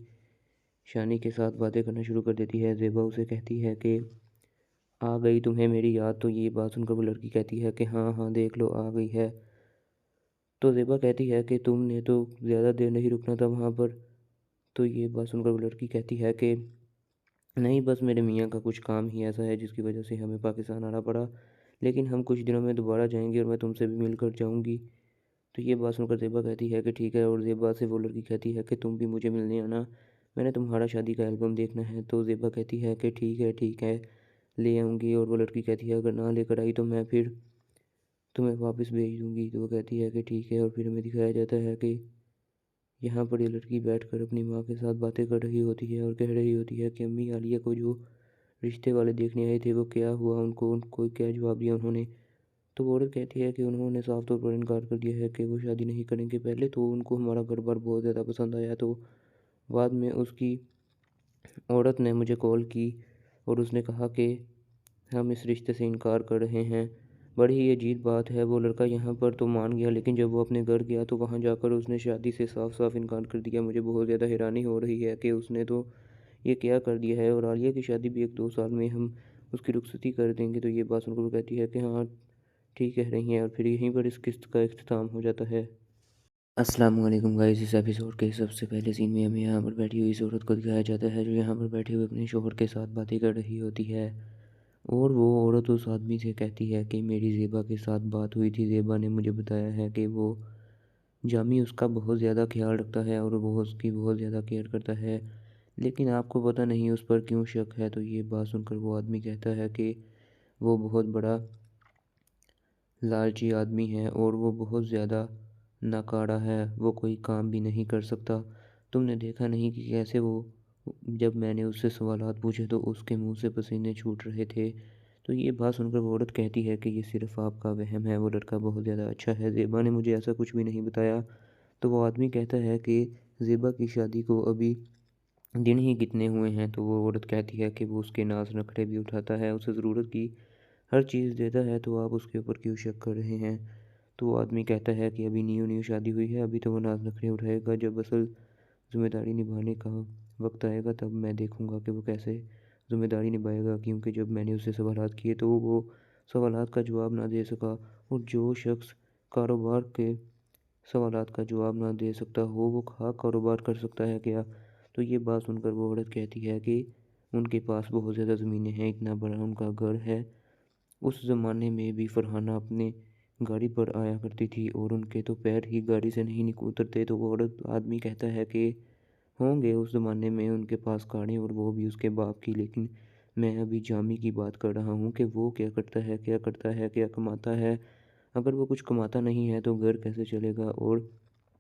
शानी के साथ बातें करना शुरू कर देती है। ज़ेबा उसे कहती है कि आ गई तुम्हें मेरी याद? तो ये बात सुनकर वो लड़की कहती है कि हाँ हाँ देख लो आ गई है। तो ज़ेबा कहती है कि तुमने तो ज़्यादा देर नहीं रुकना था वहाँ पर। तो ये बात सुनकर वो लड़की कहती है कि नहीं, बस मेरे मियाँ का कुछ काम ही ऐसा है जिसकी वजह से हमें पाकिस्तान आना पड़ा, लेकिन हम कुछ दिनों में दोबारा जाएंगे और मैं तुमसे भी मिल कर जाऊँगी। तो ये बात सुनकर ज़ेबा कहती है कि ठीक है। और ज़ेबा से वो लड़की कहती है कि तुम भी मुझे मिलने आना, मैंने तुम्हारा शादी का एल्बम देखना है। तो ज़ेबा कहती है कि ठीक है ले आऊँगी। और वो लड़की कहती है अगर ना लेकर आई तो मैं फिर तुम्हें वापस भेज दूँगी। तो वो कहती है कि ठीक है। और फिर हमें दिखाया जाता है कि यहाँ पर ये लड़की बैठकर अपनी माँ के साथ बातें कर रही होती है और कह रही होती है कि अम्मी आलिया को जो रिश्ते वाले देखने आए थे वो क्या हुआ, उनको क्या जवाब दिया उन्होंने? तो वो औरत कहती है कि उन्होंने साफ तौर पर इनकार कर दिया है कि वो शादी नहीं करेंगे। पहले तो उनको हमारा घर बार बहुत ज़्यादा पसंद आया, तो बाद में उसकी औरत ने मुझे कॉल की और उसने कहा कि हम इस रिश्ते से इनकार कर रहे हैं। बड़ी ही अजीब बात है, वो लड़का यहाँ पर तो मान गया लेकिन जब वो अपने घर गया तो वहाँ जाकर उसने शादी से साफ साफ इनकार कर दिया। मुझे बहुत ज़्यादा हैरानी हो रही है कि उसने तो ये क्या कर दिया है। और आलिया की शादी भी 1-2 साल में हम उसकी रुखसती कर देंगे। तो ये बात सुनकर वो कहती है कि हाँ ठीक कह रही हैं। और फिर यहीं पर इस किस्त का इख्तिताम हो जाता है। अस्सलाम वालेकुम गाइस। इस एपिसोड के सबसे पहले सीन में हमें यहाँ पर बैठी हुई इस औरत को दिखाया जाता है जो यहाँ पर बैठे हुए अपने शोहर के साथ बातें कर रही होती है। और वो औरत उस आदमी से कहती है कि मेरी ज़ेबा के साथ बात हुई थी, ज़ेबा ने मुझे बताया है कि वो जामी उसका बहुत ज़्यादा ख्याल रखता है और वो उसकी बहुत ज़्यादा केयर करता है, लेकिन आपको पता नहीं उस पर क्यों शक है। तो ये बात सुनकर वो आदमी कहता है कि वो बहुत बड़ा लालची आदमी है और वो बहुत ज़्यादा नाकारा है, वो कोई काम भी नहीं कर सकता। तुमने देखा नहीं कि कैसे वो जब मैंने उससे सवालात पूछे तो उसके मुंह से पसीने छूट रहे थे। तो ये बात सुनकर वो औरत कहती है कि ये सिर्फ़ आपका वहम है, वो लड़का बहुत ज़्यादा अच्छा है, ज़ेबा ने मुझे ऐसा कुछ भी नहीं बताया। तो वो आदमी कहता है कि ज़ेबा की शादी को अभी दिन ही कितने हुए हैं। तो वो औरत कहती है कि वो उसके नाज़ नखरे भी उठाता है, उसे ज़रूरत की हर चीज़ देता है, तो आप उसके ऊपर क्यों शक कर रहे हैं? तो वो आदमी कहता है कि अभी न्यू शादी हुई है, अभी तो वो नाज़ नखरे उठाएगा, जब असल ज़िम्मेदारी निभाने का वक्त आएगा तब मैं देखूंगा कि वो कैसे ज़िम्मेदारी निभाएगा। क्योंकि जब मैंने उससे सवालात किए तो वो सवालात का जवाब ना दे सका, और जो शख्स कारोबार के सवालात का जवाब ना दे सकता हो वो खाक कारोबार कर सकता है क्या? तो ये बात सुनकर वो औरत कहती है कि उनके पास बहुत ज़्यादा ज़मीनें हैं, इतना बड़ा उनका घर है। उस ज़माने में भी फरहाना अपने गाड़ी पर आया करती थी और उनके तो पैर ही गाड़ी से नहीं उतरते। तो वो औरत आदमी कहता है कि होंगे उस ज़माने में उनके पास गाड़ी, और वो भी उसके बाप की, लेकिन मैं अभी जामी की बात कर रहा हूँ कि वो क्या करता है, क्या कमाता है। अगर वो कुछ कमाता नहीं है तो घर कैसे चलेगा? और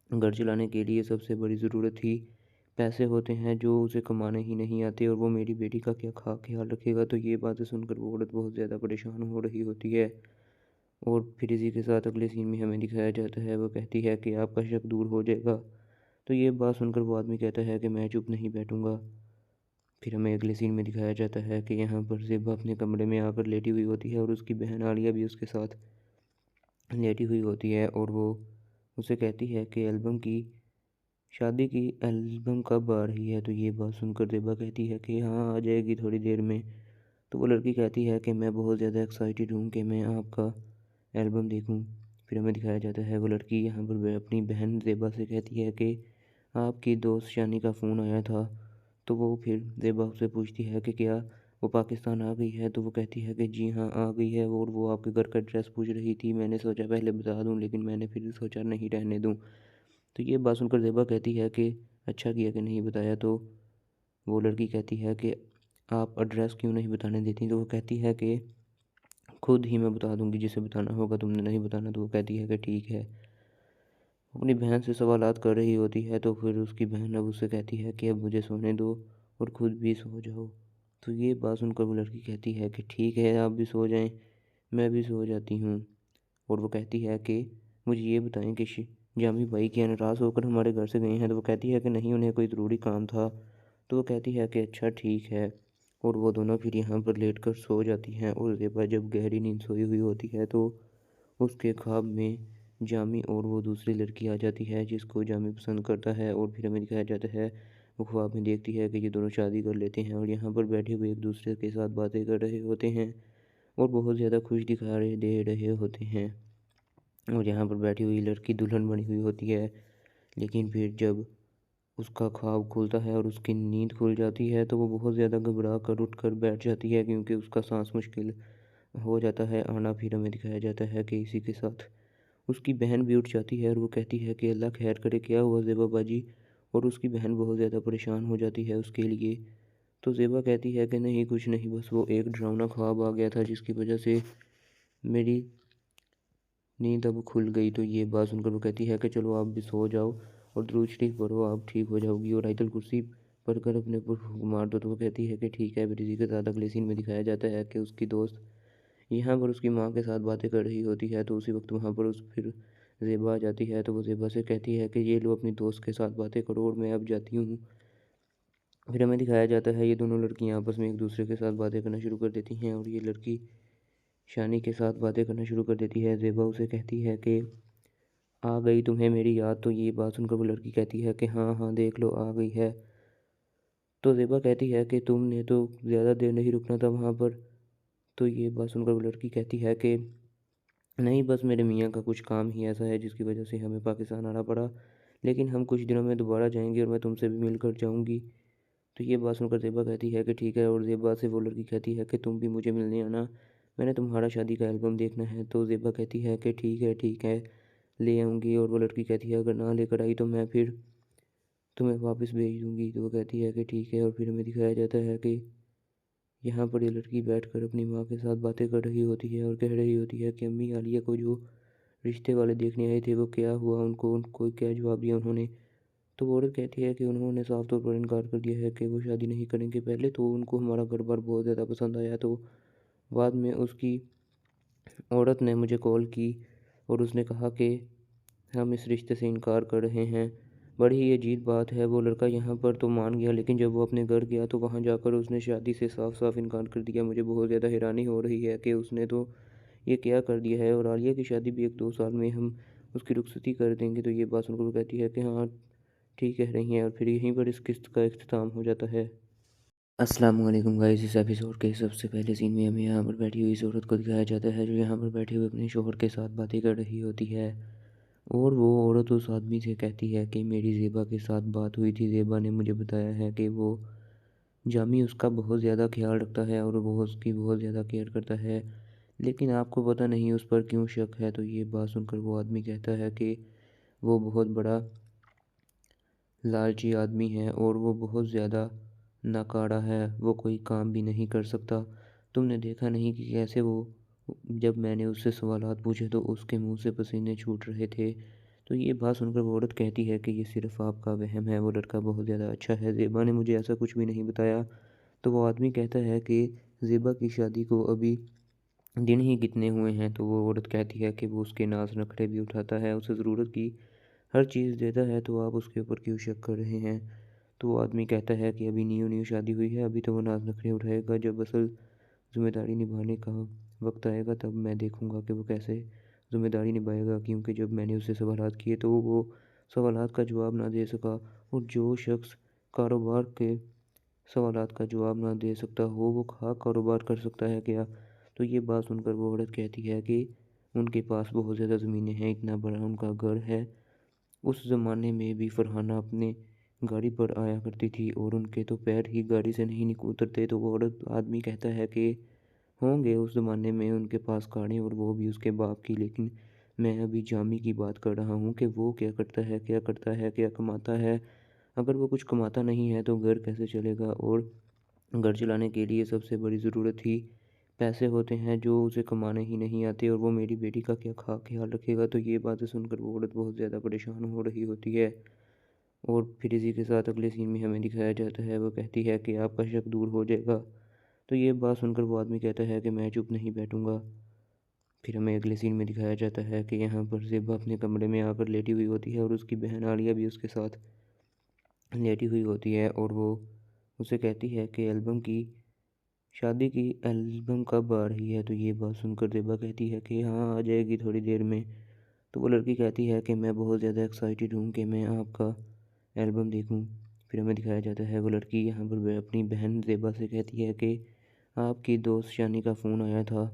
घर चलाने के लिए सबसे बड़ी ज़रूरत ही पैसे होते हैं जो उसे कमाने ही नहीं आते, और वो मेरी बेटी का क्या ख्याल रखेगा? तो ये बातें सुनकर वो औरत बहुत ज़्यादा परेशान हो रही होती है। और फिर इसी के साथ अगले सीन में हमें दिखाया जाता है, वो कहती है कि आपका शक दूर हो जाएगा। तो ये बात सुनकर वो आदमी कहता है कि मैं चुप नहीं बैठूंगा। फिर हमें अगले सीन में दिखाया जाता है कि यहाँ पर ज़ेबा अपने कमरे में आकर लेटी हुई होती है और उसकी बहन आलिया भी उसके साथ लेटी हुई होती है और वो उसे कहती है कि शादी की एल्बम कब आ रही है। तो ये बात सुनकर ज़ेबा कहती है कि हाँ, आ जाएगी थोड़ी देर में। तो वो लड़की कहती है कि मैं बहुत ज़्यादा एक्साइटेड हूँ कि मैं आपका एल्बम देखूँ। फिर हमें दिखाया जाता है वो लड़की यहाँ पर अपनी बहन ज़ेबा से कहती है कि आपकी दोस्त शानी का फ़ोन आया था। तो वो फिर ज़ेबा उससे पूछती है कि क्या वो पाकिस्तान आ गई है। तो वो कहती है कि जी हाँ, आ गई है और वो आपके घर का एड्रेस पूछ रही थी। मैंने सोचा पहले बता दूँ, लेकिन मैंने फिर सोचा नहीं, रहने दूँ। तो ये बात सुनकर ज़ेबा कहती है कि अच्छा किया कि नहीं बताया। तो वो लड़की कहती है कि आप एड्रेस क्यों नहीं बताने देती। तो वो कहती है कि खुद ही मैं बता दूंगी, जिसे बताना होगा, तुमने नहीं बताना। तो वो कहती है कि ठीक है। अपनी बहन से सवालात कर रही होती है तो फिर उसकी बहन अब उससे कहती है कि अब मुझे सोने दो और खुद भी सो जाओ। तो ये बात सुनकर वो लड़की कहती है कि ठीक है, आप भी सो जाएं, मैं भी सो जाती हूँ। और वो कहती है कि मुझे ये बताएं कि जामी भाई क्या नाराज़ होकर हमारे घर से गए हैं। तो वो कहती है कि नहीं, उन्हें कोई ज़रूरी काम था। तो वो कहती है कि अच्छा ठीक है। और वो दोनों फिर यहाँ पर लेट कर सो जाती हैं। और ज़ेबा जब गहरी नींद सोई हुई होती है तो उसके ख्वाब में जामी और वो दूसरी लड़की आ जाती है जिसको जामी पसंद करता है। और फिर हमें दिखाया जाता है वो ख्वाब में देखती है कि ये दोनों शादी कर लेते हैं और यहाँ पर बैठे हुए एक दूसरे के साथ बातें कर रहे होते हैं और बहुत ज़्यादा खुश दिखाई दे रहे होते हैं। और यहाँ पर बैठी हुई लड़की दुल्हन बनी हुई होती है। लेकिन फिर जब उसका ख्वाब खुलता है और उसकी नींद खुल जाती है तो वो बहुत ज़्यादा घबरा कर उठ कर बैठ जाती है, क्योंकि उसका सांस मुश्किल हो जाता है आना। फिर हमें दिखाया जाता है कि इसी के साथ उसकी बहन भी उठ जाती है और वो कहती है कि अल्लाह खैर करे, क्या हुआ ज़ेबा बाजी। और उसकी बहन बहुत ज़्यादा परेशान हो जाती है उसके लिए। तो ज़ेबा कहती है कि नहीं, कुछ नहीं, बस वो एक डरावना ख्वाब आ गया था जिसकी वजह से मेरी नींद अब खुल गई। तो ये बात सुनकर वो कहती है कि चलो आप भी सो जाओ और दुरूद शरीफ पढ़ो, आप ठीक हो जाओगी और आयतुल कुर्सी पढ़कर अपने ऊपर फूंक मार दो। तो वो कहती है कि ठीक है। फिर इसी के साथ अगले सीन में दिखाया जाता है कि उसकी दोस्त यहाँ पर उसकी माँ के साथ बातें कर रही होती है। तो उसी वक्त वहाँ पर उस फिर ज़ेबा आ जाती है। तो वो ज़ेबा से कहती है कि ये लो अपनी दोस्त के साथ बातें करो और मैं अब जाती हूँ। फिर हमें दिखाया जाता है ये दोनों लड़कियाँ आपस में एक दूसरे के साथ बातें करना शुरू कर देती हैं और ये लड़की शानी के साथ बातें करना शुरू कर देती है। ज़ेबा उसे कहती है कि आ गई तुम्हें मेरी याद। तो ये बात सुनकर वो लड़की कहती है कि हाँ हाँ, देख लो आ गई है। तो ज़ेबा कहती है कि तुमने तो ज़्यादा देर नहीं रुकना था वहाँ पर। तो ये बात सुनकर वो लड़की कहती है कि नहीं, बस मेरे मियाँ का कुछ काम ही ऐसा है जिसकी वजह से हमें पाकिस्तान आना पड़ा, लेकिन हम कुछ दिनों में दोबारा जाएंगे और मैं तुमसे भी मिलकर जाऊंगी। तो ये बात सुनकर ज़ेबा कहती है कि ठीक है। और ज़ेबा से वो लड़की कहती है कि तुम भी मुझे मिलने आना, मैंने तुम्हारा शादी का एल्बम देखना है। तो ज़ेबा कहती है कि ठीक है, ले आऊँगी। और वो लड़की कहती है अगर ना लेकर आई तो मैं फिर तुम्हें वापस भेज दूँगी। तो वो कहती है कि ठीक है। और फिर हमें दिखाया जाता है कि यहाँ पर ये लड़की बैठकर अपनी माँ के साथ बातें कर रही होती है और कह रही होती है कि अम्मी, आलिया को जो रिश्ते वाले देखने आए थे वो क्या हुआ, उनको क्या जवाब दिया उन्होंने। तो वो औरत कहती है कि उन्होंने साफ तौर पर इनकार कर दिया है कि वो शादी नहीं करेंगे। पहले तो उनको हमारा घर बार बहुत ज़्यादा पसंद आया, तो बाद में उसकी औरत ने मुझे कॉल की और उसने कहा कि हम इस रिश्ते से इनकार कर रहे हैं। बड़ी ही अजीब बात है, वो लड़का यहाँ पर तो मान गया, लेकिन जब वो अपने घर गया तो वहाँ जाकर उसने शादी से साफ साफ इनकार कर दिया। मुझे बहुत ज़्यादा हैरानी हो रही है कि उसने तो ये क्या कर दिया है। और आलिया की शादी भी 1-2 साल में हम उसकी रुखसती कर देंगे। तो ये बात सुनकर वो कहती है कि हाँ ठीक कह रही हैं। और फिर यहीं पर इस किस्त का इख्तिताम हो जाता है। अस्सलाम वालेकुम गाइस। इस एपिसोड के सबसे पहले सीन में हमें यहाँ पर बैठी हुई इस औरत को दिखाया जाता है जो यहाँ पर बैठे हुए अपने शोहर के साथ बातें कर रही होती है। और वो औरत उस आदमी से कहती है कि मेरी ज़ेबा के साथ बात हुई थी, ज़ेबा ने मुझे बताया है कि वो जामी उसका बहुत ज़्यादा ख्याल रखता है और वो उसकी बहुत ज़्यादा केयर करता है, लेकिन आपको पता नहीं उस पर क्यों शक है। तो ये बात सुनकर वो आदमी कहता है कि वो बहुत बड़ा लालची आदमी है और वो बहुत ज़्यादा नाकारा है, वो कोई काम भी नहीं कर सकता। तुमने देखा नहीं कि कैसे वो, जब मैंने उससे सवालात पूछे तो उसके मुंह से पसीने छूट रहे थे। तो ये बात सुनकर वो औरत कहती है कि ये सिर्फ़ आपका वहम है, वो लड़का बहुत ज़्यादा अच्छा है, ज़ेबा ने मुझे ऐसा कुछ भी नहीं बताया। तो वो आदमी कहता है कि ज़ेबा की शादी को अभी दिन ही कितने हुए हैं। तो वो औरत कहती है कि वो उसके नाज़ नखरे भी उठाता है, उसे ज़रूरत की हर चीज़ देता है, तो आप उसके ऊपर क्यों शक कर रहे हैं। तो वो आदमी कहता है कि अभी न्यू न्यू शादी हुई है, अभी तो वो नाज नखरे उठाएगा, जब असल जिम्मेदारी निभाने का वक्त आएगा तब मैं देखूंगा कि वो कैसे जिम्मेदारी निभाएगा। क्योंकि जब मैंने उससे सवालात किए तो वो सवालात का जवाब ना दे सका, और जो शख्स कारोबार के सवालात का जवाब ना दे सकता हो वो खा कारोबार कर सकता है क्या? तो ये बात सुनकर वो औरत कहती है कि उनके पास बहुत ज़्यादा ज़मीनें हैं, इतना बड़ा उनका घर है। उस ज़माने में भी फरहाना अपने गाड़ी पर आया करती थी और उनके तो पैर ही गाड़ी से नहीं उतरते। तो वो औरत आदमी कहता है कि होंगे उस ज़माने में उनके पास गाड़ी, और वो भी उसके बाप की, लेकिन मैं अभी जामी की बात कर रहा हूँ कि वो क्या करता है, क्या करता है, क्या कमाता है। अगर वो कुछ कमाता नहीं है तो घर कैसे चलेगा? और घर चलाने के लिए सबसे बड़ी ज़रूरत ही पैसे होते हैं, जो उसे कमाने ही नहीं आते, और वो मेरी बेटी का क्या ख्याल रखेगा? तो ये बातें सुनकर वो औरत बहुत ज़्यादा परेशान हो रही होती है। और फिर इसी के साथ अगले सीन में हमें दिखाया जाता है, वो कहती है कि आपका शक दूर हो जाएगा। तो ये बात सुनकर वो आदमी कहता है कि मैं चुप नहीं बैठूंगा। फिर हमें अगले सीन में दिखाया जाता है कि यहाँ पर ज़ेबा अपने कमरे में आकर लेटी हुई होती है और उसकी बहन आलिया भी उसके साथ लेटी हुई होती है, और वो उसे कहती है कि शादी की एल्बम कब आ रही है? तो ये बात सुनकर ज़ेबा कहती है कि हाँ, आ जाएगी थोड़ी देर में। तो वो लड़की कहती है कि मैं बहुत ज़्यादा एक्साइटेड हूँ कि मैं आपका एल्बम देखूँ। फिर हमें दिखाया जाता है वो लड़की यहाँ पर अपनी बहन ज़ेबा से कहती है कि आपकी दोस्त शानी का फ़ोन आया था।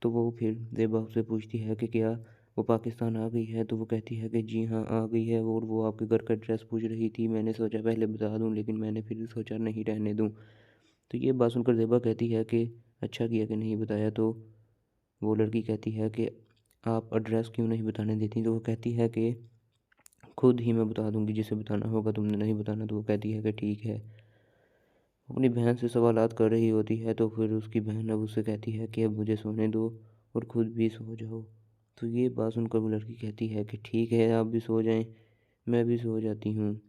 तो वो फिर ज़ेबा उससे पूछती है कि क्या वो पाकिस्तान आ गई है? तो वो कहती है कि जी हाँ, आ गई है, और वो आपके घर का एड्रेस पूछ रही थी। मैंने सोचा पहले बता दूं, लेकिन मैंने फिर सोचा नहीं, रहने दूं। तो ये बात सुनकर ज़ेबा कहती है कि अच्छा किया कि नहीं बताया। तो वो लड़की कहती है कि आप एड्रेस क्यों नहीं बताने देती? तो वो कहती है कि खुद ही मैं बता दूंगी, जिसे बताना होगा, तुमने नहीं बताना। तो वो कहती है कि ठीक है। अपनी बहन से सवालात कर रही होती है, तो फिर उसकी बहन अब उससे कहती है कि अब मुझे सोने दो और खुद भी सो जाओ। तो ये बात सुनकर वो लड़की कहती है कि ठीक है, आप भी सो जाएं, मैं भी सो जाती हूँ।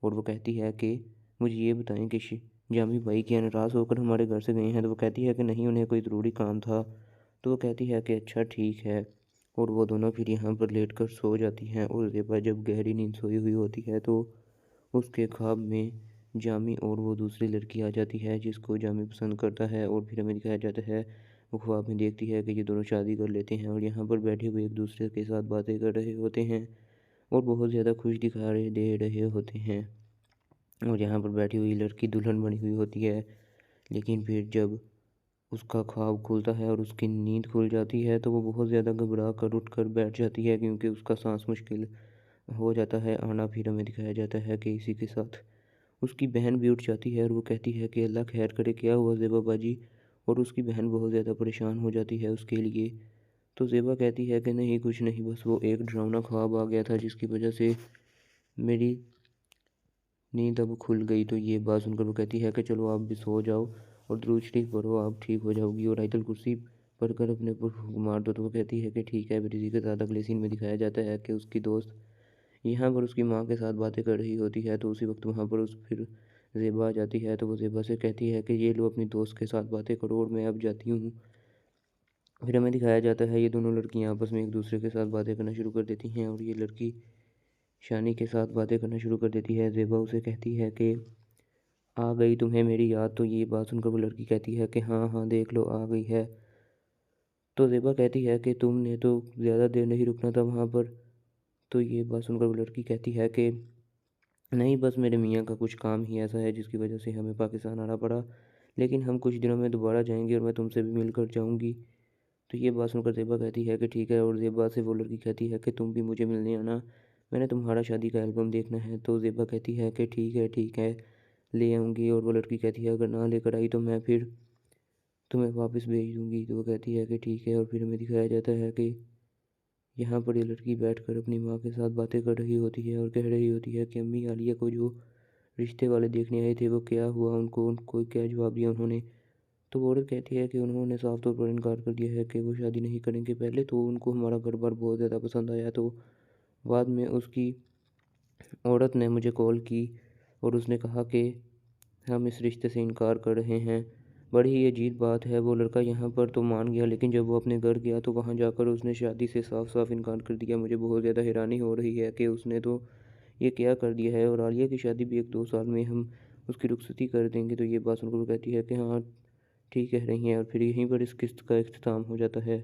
और वो कहती है कि मुझे ये बताएं कि जामी भाई क्या नाराज़ होकर हमारे घर से गए हैं? तो वो कहती है कि नहीं, उन्हें कोई ज़रूरी काम था। तो वो कहती है कि अच्छा ठीक है। और वो दोनों फिर यहाँ पर लेट कर सो जाती हैं, और ज़ेबा जब गहरी नींद सोई हुई होती है तो उसके ख्वाब में जामी और वो दूसरी लड़की आ जाती है जिसको जामी पसंद करता है। और फिर हमें दिखाया जाता है वो ख्वाब में देखती है कि ये दोनों शादी कर लेते हैं और यहाँ पर बैठे हुए एक दूसरे के साथ बातें कर रहे होते हैं और बहुत ज़्यादा खुश दिखाई दे रहे होते हैं। और यहाँ पर बैठी हुई लड़की दुल्हन बनी हुई होती है। लेकिन फिर जब उसका ख्वाब खुलता है और उसकी नींद खुल जाती है तो वो बहुत ज़्यादा घबरा कर उठ कर बैठ जाती है, क्योंकि उसका सांस मुश्किल हो जाता है आना। फिर हमें दिखाया जाता है कि इसी के साथ उसकी बहन भी उठ जाती है और वो कहती है कि अल्लाह खैर करे, क्या हुआ ज़ेबा बाजी? और उसकी बहन बहुत ज़्यादा परेशान हो जाती है उसके लिए। तो ज़ेबा कहती है कि नहीं, कुछ नहीं, बस वो एक डरावना ख्वाब आ गया था जिसकी वजह से मेरी नींद अब खुल गई। तो ये बात सुनकर वो कहती है कि चलो आप भी सो जाओ और दुरूद शरीफ पढ़ो, आप ठीक हो जाओगी, और आयतुल कुर्सी पढ़कर अपने पर फूंक मार दो। तो वो कहती है कि ठीक है। फिर इसी के साथ अगले सीन में दिखाया जाता है कि उसकी दोस्त यहाँ पर उसकी माँ के साथ बातें कर रही होती है। तो उसी वक्त वहाँ पर उस फिर ज़ेबा आ जाती है। तो वो ज़ेबा से कहती है कि ये लो अपनी दोस्त के साथ बातें करो और मैं अब जाती हूँ। फिर हमें दिखाया जाता है ये दोनों लड़कियाँ आपस में एक दूसरे के साथ बातें करना शुरू कर देती हैं और ये लड़की शानी के साथ बातें करना शुरू कर देती है। ज़ेबा उसे कहती है कि आ गई तुम्हें मेरी याद? तो ये बात सुनकर वो लड़की कहती है कि हाँ हाँ, देख लो आ गई है। तो ज़ेबा कहती है कि तुमने तो ज़्यादा देर नहीं रुकना था वहाँ पर। तो ये बात सुनकर वो लड़की कहती है कि नहीं, बस मेरे मियाँ का कुछ काम ही ऐसा है जिसकी वजह से हमें पाकिस्तान आना पड़ा, लेकिन हम कुछ दिनों में दोबारा जाएंगे और मैं तुमसे भी मिलकर जाऊंगी। तो ये बात सुनकर ज़ेबा कहती है कि ठीक है। और ज़ेबा से वो लड़की कहती है कि तुम भी मुझे मिलने आना, मैंने तुम्हारा शादी का एल्बम देखना है। तो ज़ेबा कहती है कि ठीक है, ले आऊँगी। और वो लड़की कहती है अगर ना लेकर आई तो मैं फिर तुम्हें वापस भेज दूँगी। तो वो कहती है कि ठीक है। और फिर हमें दिखाया जाता है कि यहाँ पर ये लड़की बैठकर अपनी माँ के साथ बातें कर रही होती है और कह रही होती है कि अम्मी, आलिया को जो रिश्ते वाले देखने आए थे वो क्या हुआ, उनको क्या जवाब दिया उन्होंने? तो वो औरत कहती है कि उन्होंने साफ तौर पर इनकार कर दिया है कि वो शादी नहीं करेंगे। पहले तो उनको हमारा घर बार बहुत ज़्यादा पसंद आया, तो बाद में उसकी औरत ने मुझे कॉल की और उसने कहा कि हम इस रिश्ते से इनकार कर रहे हैं। बड़ी ही अजीब बात है, वो लड़का यहाँ पर तो मान गया, लेकिन जब वो अपने घर गया तो वहाँ जाकर उसने शादी से साफ साफ इनकार कर दिया। मुझे बहुत ज़्यादा हैरानी हो रही है कि उसने तो ये क्या कर दिया है, और आलिया की शादी भी 1-2 साल में हम उसकी रुखसती कर देंगे। तो ये बात सुनकर वो कहती है कि हाँ ठीक कह रही हैं, और फिर यहीं पर इस किस्त का इख्तिताम हो जाता है।